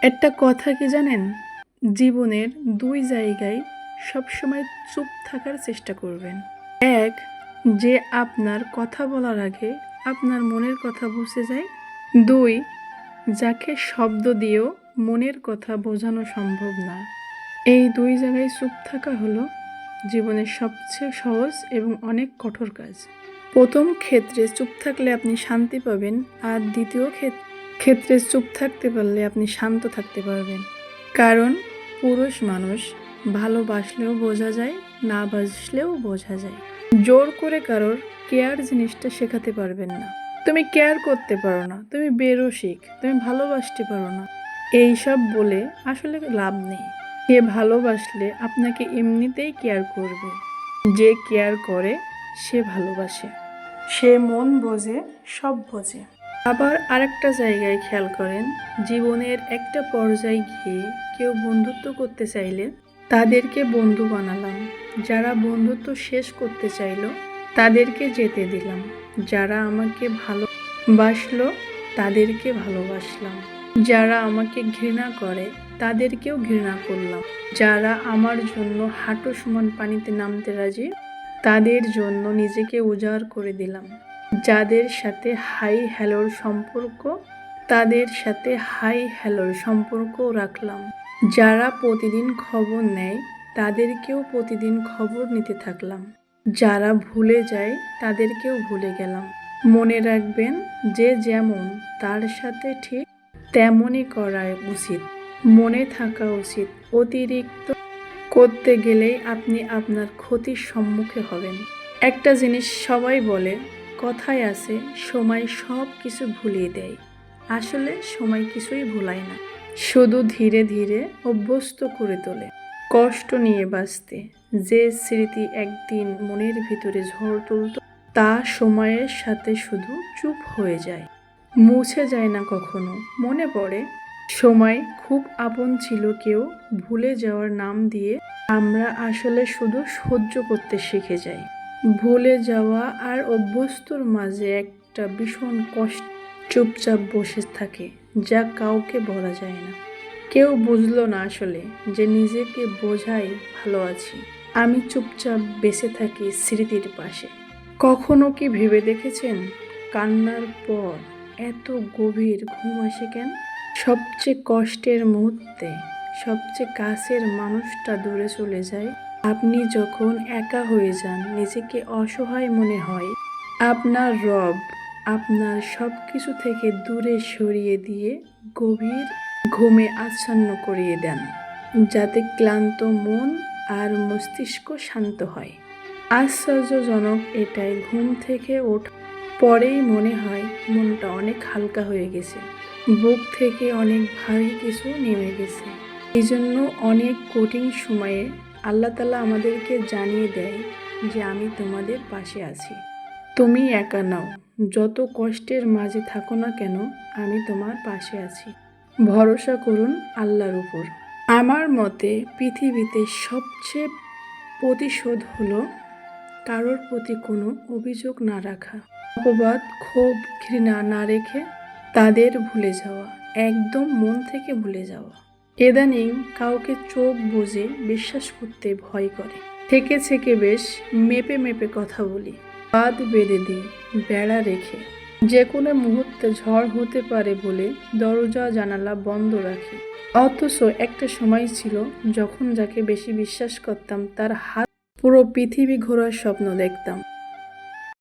একটা কথা কি জানেন, জীবনের দুই জায়গায় সবসময় চুপ থাকার চেষ্টা করবেন। এক, যে আপনার কথা বলার আগে আপনার মনের কথা বুঝে যায়। দুই, যাকে শব্দ দিয়েও মনের কথা বোঝানো সম্ভব না। এই দুই জায়গায় চুপ থাকা হলো জীবনের সবচেয়ে সহজ এবং অনেক কঠোর কাজ। প্রথম ক্ষেত্রে চুপ থাকলে আপনি শান্তি পাবেন, আর দ্বিতীয় ক্ষেত্রে চুপ থাকতে পারলে আপনি শান্ত থাকতে পারবেন। কারণ পুরুষ মানুষ ভালোবাসলেও বোঝা যায়, না বাসলেও বোঝা যায়। জোর করে কারোর কেয়ার জিনিসটা শেখাতে পারবেন না। তুমি কেয়ার করতে পারো না, তুমি বেরসিক, তুমি ভালোবাসতে পারো না, এইসব বলে আসলে লাভ নেই। কে ভালোবাসলে আপনাকে এমনিতেই কেয়ার করবে। যে কেয়ার করে সে ভালোবাসে, সে মন বোঝে, সব বোঝে। আবার আরেকটা জায়গায় খেয়াল করেন, জীবনের একটা পর্যায়ে গিয়ে কেউ বন্ধুত্ব করতে চাইলে তাদেরকে বন্ধু বানালাম, যারা বন্ধুত্ব শেষ করতে চাইলো তাদেরকে যেতে দিলাম, যারা আমাকে ভালোবাসলো তাদেরকে ভালোবাসলাম, যারা আমাকে ঘৃণা করে তাদেরকেও ঘৃণা করলাম, যারা আমার জন্য হাঁটু সমান পানিতে নামতে রাজি তাদের জন্য নিজেকে উজাড় করে দিলাম, যাদের সাথে হাই হ্যালোর সম্পর্ক তাদের সাথে হাই হ্যালোর সম্পর্কও রাখলাম, যারা প্রতিদিন খবর নেয় তাদেরকেও প্রতিদিন খবর নিতে থাকলাম, যারা ভুলে যায় তাদেরকেও ভুলে গেলাম। মনে রাখবেন, যে যেমন তার সাথে ঠিক তেমনই করা উচিত, মনে থাকা উচিত। অতিরিক্ত করতে গেলেই আপনি আপনার ক্ষতির সম্মুখীন হবেন। একটা জিনিস সবাই বলে, কথায় আছে সময় সব কিছু ভুলিয়ে দেয়। আসলে সময় কিছুই ভুলায় না, শুধু ধীরে ধীরে অভ্যস্ত করে তোলে কষ্ট নিয়ে বাঁচতে। যে স্মৃতি একদিন মনের ভিতরে ঝড় তুলত, তা সময়ের সাথে শুধু চুপ হয়ে যায়, মুছে যায় না কখনো। মনে পড়ে সময় খুব আপন ছিল, কেউ ভুলে যাওয়ার নাম দিয়ে আমরা আসলে শুধু সহ্য করতে শিখে যাই। ভুলে যাওয়া আর অভ্যস্তর মাঝে একটা ভীষণ কষ্ট চুপচাপ বসে থাকে, যা কাউকে বলা যায় না। কেউ বুঝলো না আসলে যে নিজেকে বোঝাই ভালো আছি, আমি চুপচাপ বেঁচে থাকি স্মৃতির পাশে। কখনো কি ভেবে দেখেছেন, কান্নার পর এত গভীর ঘুম আসে কেন? সবচেয়ে কষ্টের মুহূর্তে সবচেয়ে কাছের মানুষটা দূরে চলে যায়, আপনি যখন একা হয়ে যান, নিজেকে অসহায় মনে হয়, আপনার রব আপনার সব কিছু থেকে দূরে সরিয়ে দিয়ে গভীর ঘুমে আচ্ছন্ন করিয়ে দেন, যাতে ক্লান্ত মন আর মস্তিষ্ক শান্ত হয়। আশ্চর্যজনক এটাই, ঘুম থেকে ওঠা পরেই মনে হয় মনটা অনেক হালকা হয়ে গেছে, বুক থেকে অনেক ভারী কিছু নেমে গেছে। এই জন্য অনেক কঠিন সময়ে আল্লাহ তাআলা আমাদেরকে জানিয়ে দেয় যে আমি তোমাদের পাশে আছি, তুমি একা নাও, যত কষ্টের মাঝে থাকো না কেন আমি তোমার পাশে আছি, ভরসা করুন আল্লাহর উপর। আমার মতে পৃথিবীতে সবচেয়ে প্রতিশোধ হলো কারোর প্রতি কোনো অভিযোগ না রাখা, অপবাদ, ক্ষোভ, ঘৃণা না রেখে তাদের ভুলে যাওয়া, একদম মন থেকে ভুলে যাওয়া। ইদানিং কাউকে চোখ বুজে বিশ্বাস করতে ভয় করে, থেকে বেশ মেপে মেপে কথা বলি, বাঁধ বেঁধে দিই বেড়া রেখে, যে কোনো মুহূর্তে ঝড় হতে পারে বলে দরজা জানালা বন্ধ রাখি। অথচ একটা সময় ছিল যখন যাকে বেশি বিশ্বাস করতাম তার হাত পুরো পৃথিবী ঘোরার স্বপ্ন দেখতাম।